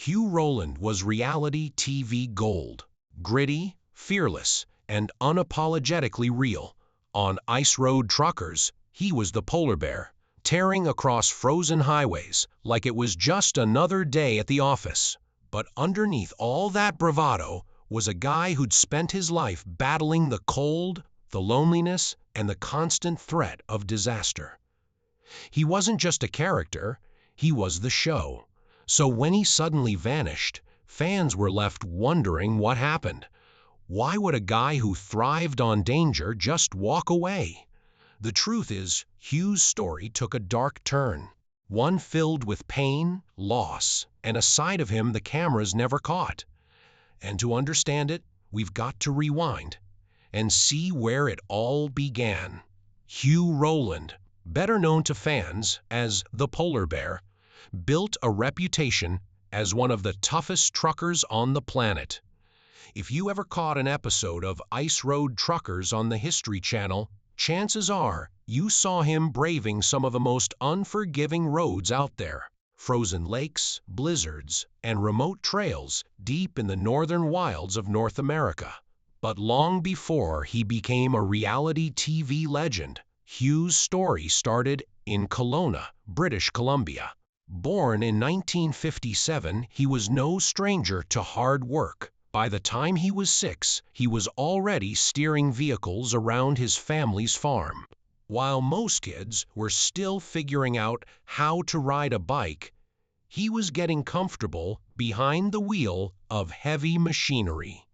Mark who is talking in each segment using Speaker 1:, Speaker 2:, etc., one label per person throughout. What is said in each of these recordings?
Speaker 1: Hugh Rowland was reality TV gold. Gritty, fearless, and unapologetically real. On Ice Road Truckers, he was the polar bear, tearing across frozen highways like it was just another day at the office. But underneath all that bravado was a guy who'd spent his life battling the cold, the loneliness, and the constant threat of disaster. He wasn't just a character, he was the show. So when he suddenly vanished, fans were left wondering what happened. Why would a guy who thrived on danger just walk away? The truth is, Hugh's story took a dark turn, one filled with pain, loss, and a side of him the cameras never caught. And to understand it, we've got to rewind and see where it all began. Hugh Rowland, better known to fans as the Polar Bear, built a reputation as one of the toughest truckers on the planet. If you ever caught an episode of Ice Road Truckers on the History Channel, chances are you saw him braving some of the most unforgiving roads out there. Frozen lakes, blizzards, and remote trails deep in the northern wilds of North America. But long before he became a reality TV legend, Hugh's story started in Kelowna, British Columbia. Born in 1957, he was no stranger to hard work. By the time he was 6, he was already steering vehicles around his family's farm. While most kids were still figuring out how to ride a bike, he was getting comfortable behind the wheel of heavy machinery.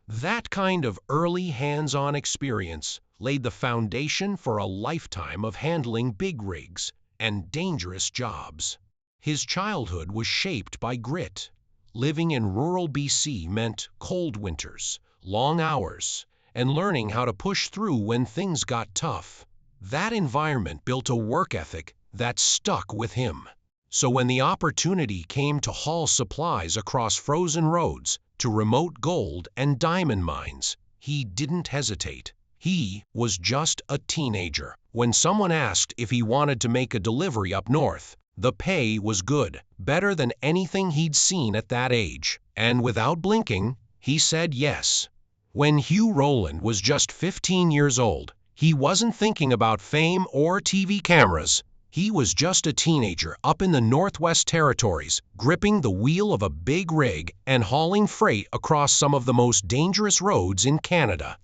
Speaker 1: That kind of early hands-on experience laid the foundation for a lifetime of handling big rigs and dangerous jobs. His childhood was shaped by grit. Living in rural BC meant cold winters, long hours, and learning how to push through when things got tough. That environment built a work ethic that stuck with him. So when the opportunity came to haul supplies across frozen roads to remote gold and diamond mines, he didn't hesitate. He was just a teenager. When someone asked if he wanted to make a delivery up north, the pay was good, better than anything he'd seen at that age, and without blinking, he said yes. When Hugh Rowland was just 15 years old, he wasn't thinking about fame or TV cameras. He was just a teenager up in the Northwest Territories, gripping the wheel of a big rig and hauling freight across some of the most dangerous roads in Canada.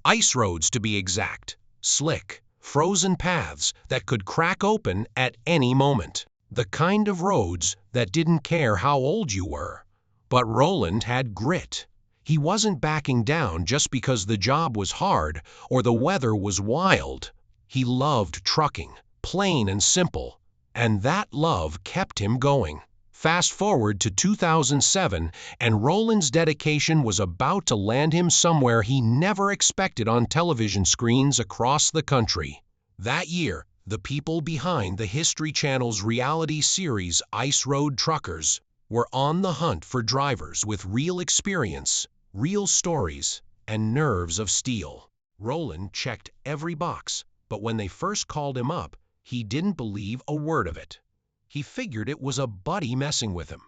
Speaker 1: Ice roads, to be exact. Slick, frozen paths that could crack open at any moment. The kind of roads that didn't care how old you were. But Rowland had grit. He wasn't backing down just because the job was hard or the weather was wild. He loved trucking, plain and simple, and that love kept him going. Fast forward to 2007, and Rowland's dedication was about to land him somewhere he never expected on television screens across the country. That year, the people behind the History Channel's reality series Ice Road Truckers were on the hunt for drivers with real experience, real stories, and nerves of steel. Rowland checked every box, but when they first called him up, he didn't believe a word of it. He figured it was a buddy messing with him.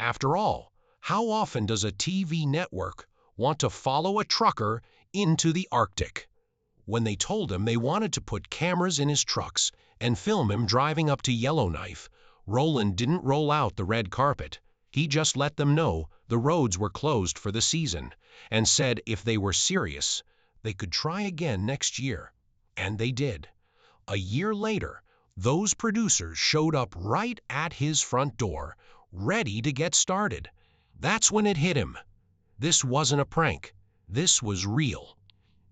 Speaker 1: After all, how often does a TV network want to follow a trucker into the Arctic? When they told him they wanted to put cameras in his trucks and film him driving up to Yellowknife, Rowland didn't roll out the red carpet. He just let them know the roads were closed for the season and said if they were serious, they could try again next year. And they did. A year later, those producers showed up right at his front door, ready to get started. That's when it hit him. This wasn't a prank. This was real.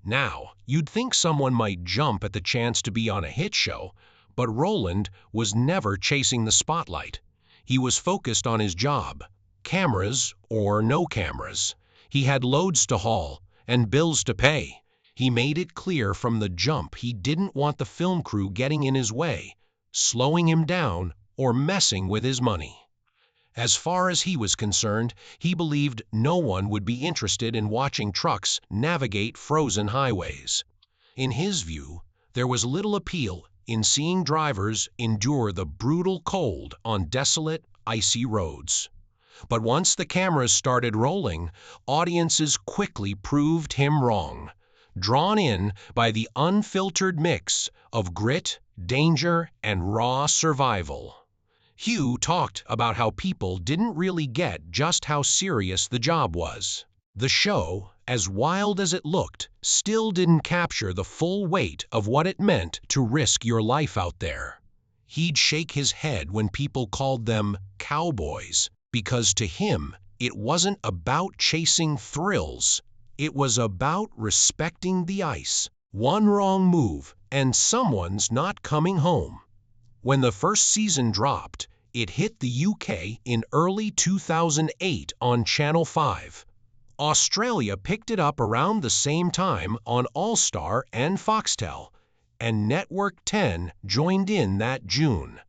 Speaker 1: Now, you'd think someone might jump at the chance to be on a hit show, but Rowland was never chasing the spotlight. He was focused on his job. Cameras or no cameras. He had loads to haul and bills to pay. He made it clear from the jump he didn't want the film crew getting in his way, slowing him down, or messing with his money. As far as he was concerned, he believed no one would be interested in watching trucks navigate frozen highways. In his view, there was little appeal in seeing drivers endure the brutal cold on desolate, icy roads. But once the cameras started rolling, audiences quickly proved him wrong, drawn in by the unfiltered mix of grit, danger, and raw survival. Hugh talked about how people didn't really get just how serious the job was. The show, as wild as it looked, still didn't capture the full weight of what it meant to risk your life out there. He'd shake his head when people called them cowboys, because to him, it wasn't about chasing thrills. It was about respecting the ice. One wrong move, and someone's not coming home. When the first season dropped, it hit the UK in early 2008 on Channel 5. Australia picked it up around the same time on All-Star and Foxtel, and Network 10 joined in that June.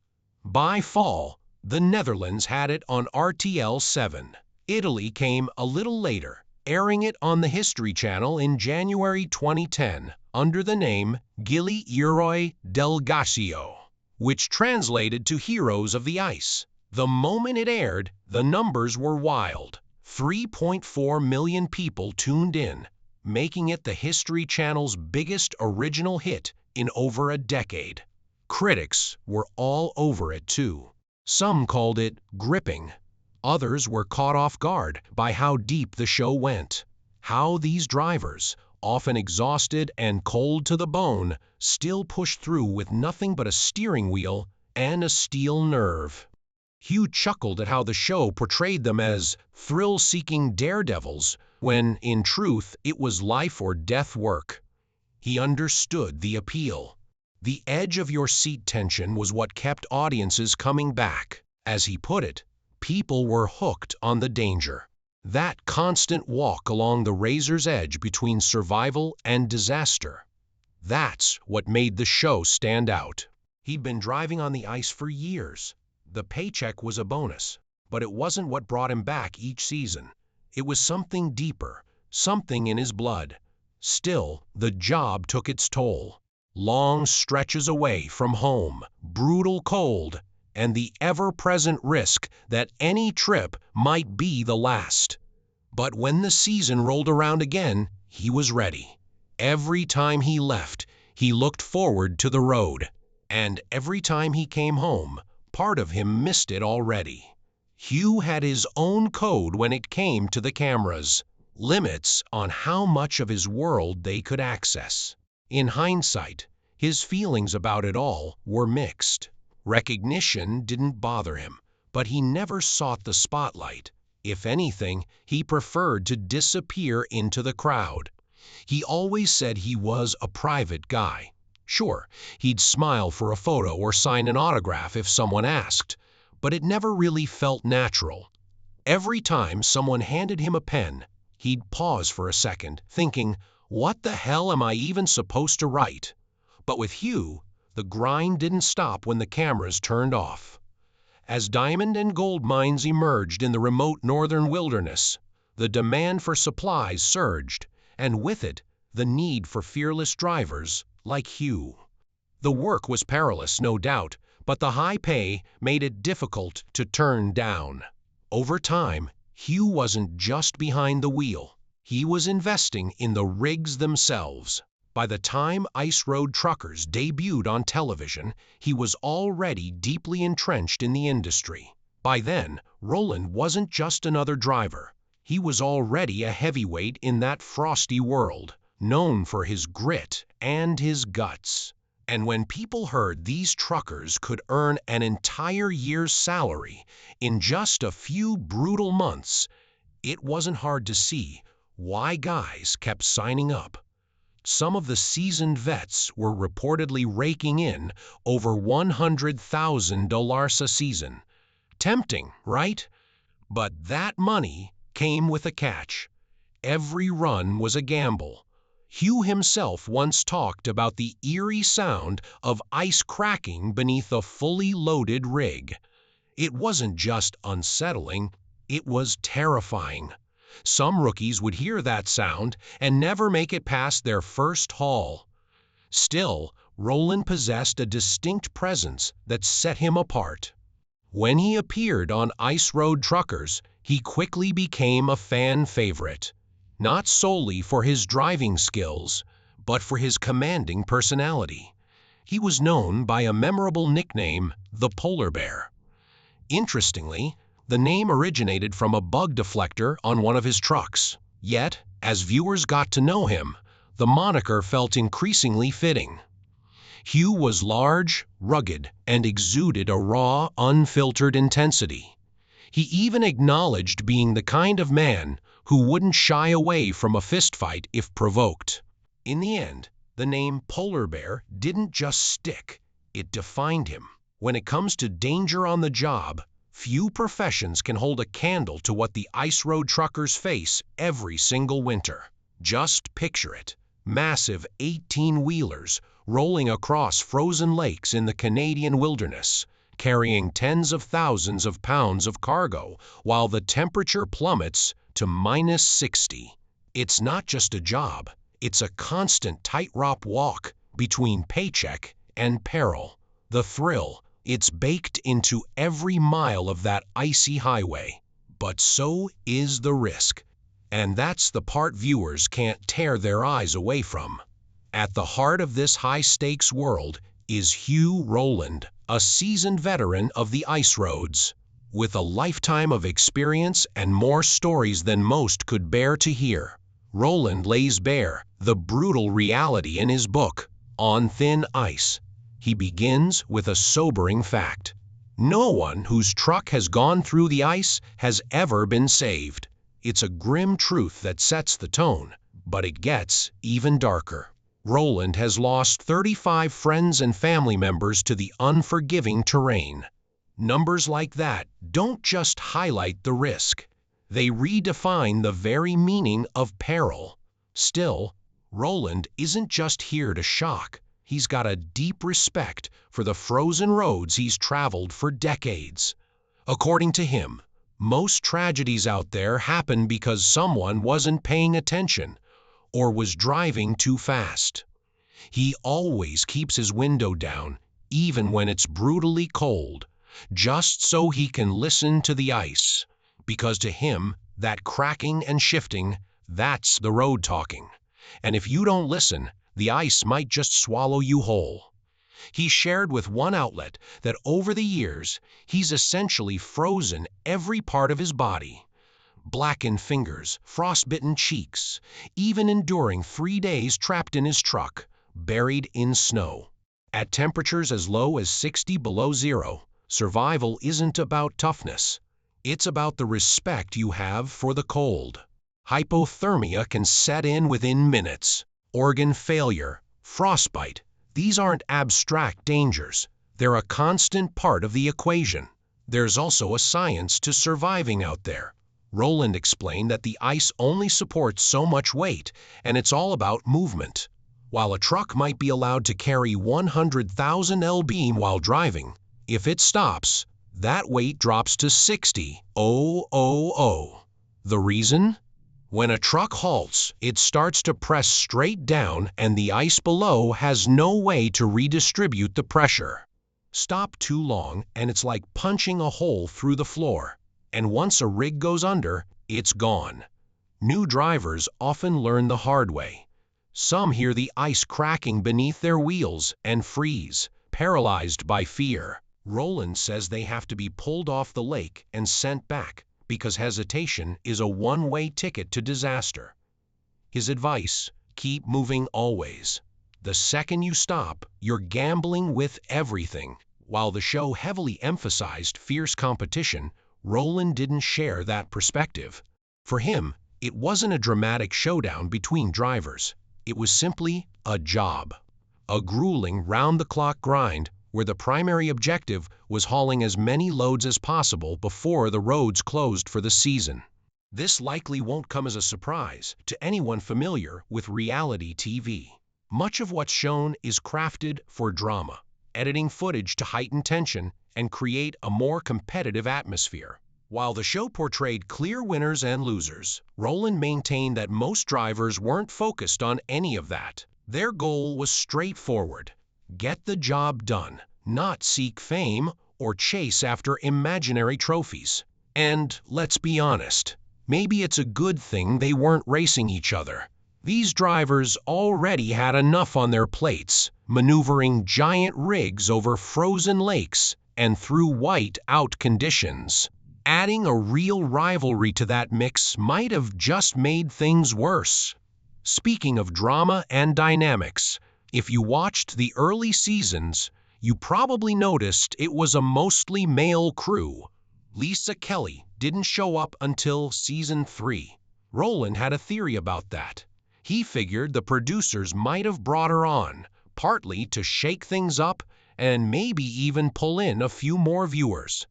Speaker 1: By fall, the Netherlands had it on RTL 7. Italy came a little later, airing it on the History Channel in January 2010 under the name Gli Eroi del Ghiaccio, which translated to Heroes of the Ice. The moment it aired, the numbers were wild. 3.4 million people tuned in, making it the History Channel's biggest original hit in over a decade. Critics were all over it too. Some called it gripping. Others were caught off guard by how deep the show went. How these drivers, often exhausted and cold to the bone, still pushed through with nothing but a steering wheel and a steel nerve. Hugh chuckled at how the show portrayed them as thrill-seeking daredevils, when, in truth, it was life-or-death work. He understood the appeal. The edge-of-your-seat tension was what kept audiences coming back. As he put it, people were hooked on the danger. That constant walk along the razor's edge between survival and disaster. That's what made the show stand out. He'd been driving on the ice for years. The paycheck was a bonus, but it wasn't what brought him back each season. It was something deeper, something in his blood. Still, the job took its toll. Long stretches away from home, brutal cold, and the ever-present risk that any trip might be the last. But when the season rolled around again, he was ready. Every time he left, he looked forward to the road. And every time he came home, part of him missed it already. Hugh had his own code when it came to the cameras, limits on how much of his world they could access. In hindsight, his feelings about it all were mixed. Recognition didn't bother him, but he never sought the spotlight. If anything, he preferred to disappear into the crowd. He always said he was a private guy. Sure, he'd smile for a photo or sign an autograph if someone asked, but it never really felt natural. Every time someone handed him a pen, he'd pause for a second, thinking, what the hell am I even supposed to write? But with Hugh, the grind didn't stop when the cameras turned off. As diamond and gold mines emerged in the remote northern wilderness, the demand for supplies surged, and with it, the need for fearless drivers like Hugh. The work was perilous, no doubt, but the high pay made it difficult to turn down. Over time, Hugh wasn't just behind the wheel. He was investing in the rigs themselves. By the time Ice Road Truckers debuted on television, he was already deeply entrenched in the industry. By then, Rowland wasn't just another driver. He was already a heavyweight in that frosty world, known for his grit and his guts. And when people heard these truckers could earn an entire year's salary in just a few brutal months, it wasn't hard to see why guys kept signing up. Some of the seasoned vets were reportedly raking in over $100,000 a season. Tempting, right? But that money came with a catch. Every run was a gamble. Hugh himself once talked about the eerie sound of ice cracking beneath a fully loaded rig. It wasn't just unsettling, it was terrifying. Some rookies would hear that sound and never make it past their first haul. Still, Rowland possessed a distinct presence that set him apart. When he appeared on Ice Road Truckers, He quickly became a fan favorite, not solely for his driving skills, but for his commanding personality. He was known by a memorable nickname, the Polar Bear. Interestingly, the name originated from a bug deflector on one of his trucks. Yet, as viewers got to know him, the moniker felt increasingly fitting. Hugh was large, rugged, and exuded a raw, unfiltered intensity. He even acknowledged being the kind of man who wouldn't shy away from a fistfight if provoked. In the end, the name Polar Bear didn't just stick, it defined him. When it comes to danger on the job, few professions can hold a candle to what the ice road truckers face every single winter. Just picture it. Massive 18-wheelers rolling across frozen lakes in the Canadian wilderness, carrying tens of thousands of pounds of cargo while the temperature plummets to -60. It's not just a job, it's a constant tightrope walk between paycheck and peril. The thrill, it's baked into every mile of that icy highway. But so is the risk. And that's the part viewers can't tear their eyes away from. At the heart of this high-stakes world is Hugh Rowland, a seasoned veteran of the ice roads. With a lifetime of experience and more stories than most could bear to hear, Rowland lays bare the brutal reality in his book, On Thin Ice. He begins with a sobering fact. No one whose truck has gone through the ice has ever been saved. It's a grim truth that sets the tone, but it gets even darker. Rowland has lost 35 friends and family members to the unforgiving terrain. Numbers like that don't just highlight the risk. They redefine the very meaning of peril. Still, Rowland isn't just here to shock. He's got a deep respect for the frozen roads he's traveled for decades. According to him, most tragedies out there happen because someone wasn't paying attention or was driving too fast. He always keeps his window down, even when it's brutally cold, just so he can listen to the ice. Because to him, that cracking and shifting, that's the road talking. And if you don't listen, the ice might just swallow you whole. He shared with one outlet that over the years, he's essentially frozen every part of his body. Blackened fingers, frostbitten cheeks, even enduring 3 days trapped in his truck, buried in snow. At temperatures as low as 60 below zero, survival isn't about toughness. It's about the respect you have for the cold. Hypothermia can set in within minutes. Organ failure, frostbite, these aren't abstract dangers. They're a constant part of the equation. There's also a science to surviving out there. Rowland explained that the ice only supports so much weight, and it's all about movement. While a truck might be allowed to carry 100,000 lb while driving, if it stops, that weight drops to 60,000. The reason? When a truck halts, it starts to press straight down and the ice below has no way to redistribute the pressure. Stop too long and it's like punching a hole through the floor. And once a rig goes under, it's gone. New drivers often learn the hard way. Some hear the ice cracking beneath their wheels and freeze, paralyzed by fear. Rowland says they have to be pulled off the lake and sent back, because hesitation is a one-way ticket to disaster. His advice, keep moving always. The second you stop, you're gambling with everything. While the show heavily emphasized fierce competition, Rowland didn't share that perspective. For him, it wasn't a dramatic showdown between drivers. It was simply a job. A grueling round-the-clock grind where the primary objective was hauling as many loads as possible before the roads closed for the season. This likely won't come as a surprise to anyone familiar with reality TV. Much of what's shown is crafted for drama, editing footage to heighten tension and create a more competitive atmosphere. While the show portrayed clear winners and losers, Rowland maintained that most drivers weren't focused on any of that. Their goal was straightforward: get the job done, not seek fame or chase after imaginary trophies. And let's be honest, maybe it's a good thing they weren't racing each other. These drivers already had enough on their plates, maneuvering giant rigs over frozen lakes and through white-out conditions. Adding a real rivalry to that mix might have just made things worse. Speaking of drama and dynamics, if you watched the early seasons, you probably noticed it was a mostly male crew. Lisa Kelly didn't show up until season 3. Rowland had a theory about that. He figured the producers might have brought her on, partly to shake things up and maybe even pull in a few more viewers.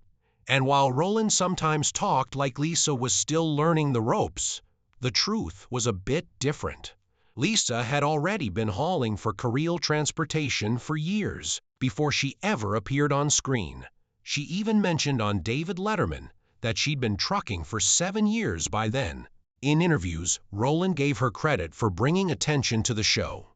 Speaker 1: And while Rowland sometimes talked like Lisa was still learning the ropes, the truth was a bit different. Lisa had already been hauling for Careel Transportation for years before she ever appeared on screen. She even mentioned on David Letterman that she'd been trucking for 7 years by then. In interviews, Rowland gave her credit for bringing attention to the show.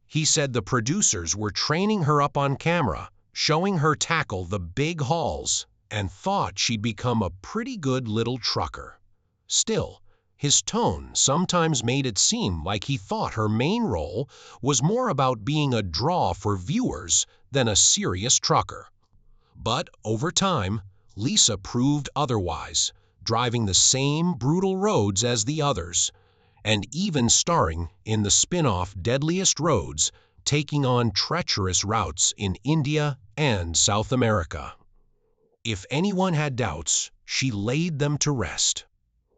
Speaker 1: He said the producers were training her up on camera, showing her tackle the big hauls, and thought she'd become a pretty good little trucker. Still, his tone sometimes made it seem like he thought her main role was more about being a draw for viewers than a serious trucker. But over time, Lisa proved otherwise, driving the same brutal roads as the others, and even starring in the spin-off Deadliest Roads, taking on treacherous routes in India and South America. If anyone had doubts, she laid them to rest.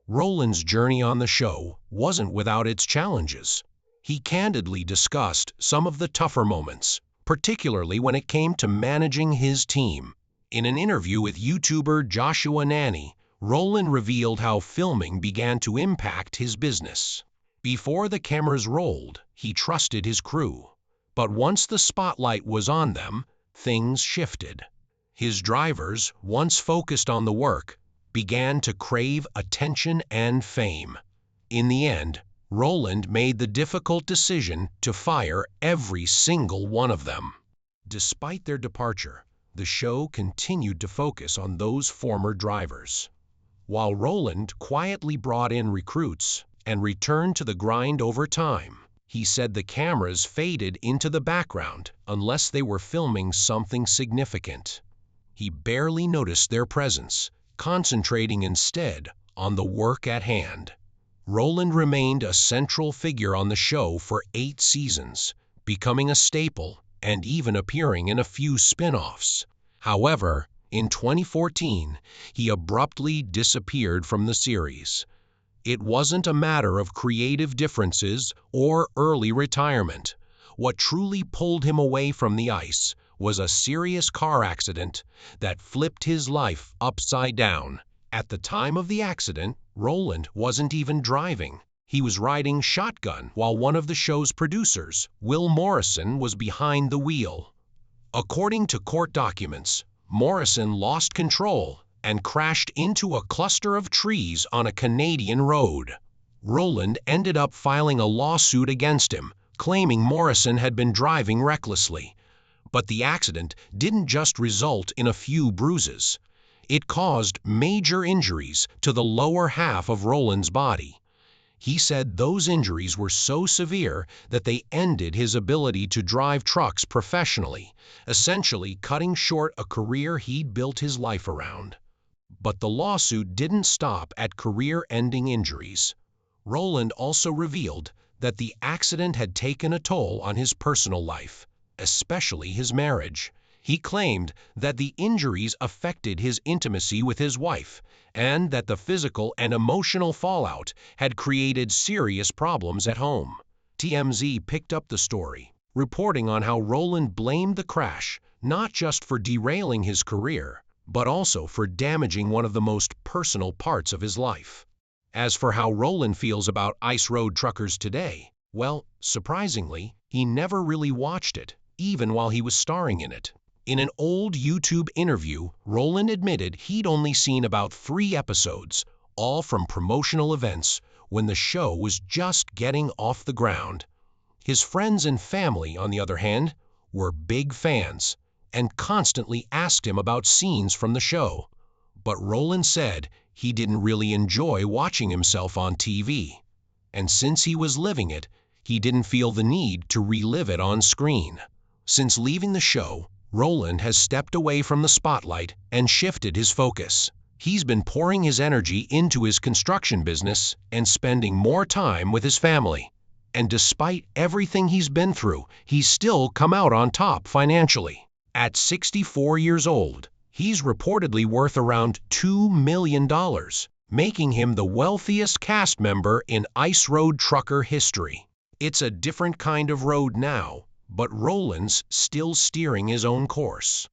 Speaker 1: Rowland's journey on the show wasn't without its challenges. He candidly discussed some of the tougher moments, particularly when it came to managing his team. In an interview with YouTuber Joshua Nanny, Rowland revealed how filming began to impact his business. Before the cameras rolled, he trusted his crew. But once the spotlight was on them, things shifted. His drivers, once focused on the work, began to crave attention and fame. In the end, Rowland made the difficult decision to fire every single one of them. Despite their departure, the show continued to focus on those former drivers. While Rowland quietly brought in recruits and returned to the grind over time, he said the cameras faded into the background unless they were filming something significant. He barely noticed their presence, concentrating instead on the work at hand. Rowland remained a central figure on the show for 8 seasons, becoming a staple and even appearing in a few spin-offs. However, in 2014, he abruptly disappeared from the series. It wasn't a matter of creative differences or early retirement. What truly pulled him away from the ice was a serious car accident that flipped his life upside down. At the time of the accident, Rowland wasn't even driving. He was riding shotgun while one of the show's producers, Will Morrison, was behind the wheel. According to court documents, Morrison lost control and crashed into a cluster of trees on a Canadian road. Rowland ended up filing a lawsuit against him, claiming Morrison had been driving recklessly. But the accident didn't just result in a few bruises. It caused major injuries to the lower half of Rowland's body. He said those injuries were so severe that they ended his ability to drive trucks professionally, essentially cutting short a career he'd built his life around. But the lawsuit didn't stop at career-ending injuries. Rowland also revealed that the accident had taken a toll on his personal life, especially his marriage. He claimed that the injuries affected his intimacy with his wife, and that the physical and emotional fallout had created serious problems at home. TMZ picked up the story, reporting on how Rowland blamed the crash not just for derailing his career, but also for damaging one of the most personal parts of his life. As for how Rowland feels about ice road truckers today, well, surprisingly, he never really watched it, even while he was starring in it. In an old YouTube interview, Rowland admitted he'd only seen about 3 episodes, all from promotional events, when the show was just getting off the ground. His friends and family, on the other hand, were big fans and constantly asked him about scenes from the show. But Rowland said he didn't really enjoy watching himself on TV. And since he was living it, he didn't feel the need to relive it on screen. Since leaving the show, Rowland has stepped away from the spotlight and shifted his focus. He's been pouring his energy into his construction business and spending more time with his family. And despite everything he's been through, he's still come out on top financially. At 64 years old, he's reportedly worth around $2 million, making him the wealthiest cast member in Ice Road Trucker history. It's a different kind of road now, but Rowland's still steering his own course.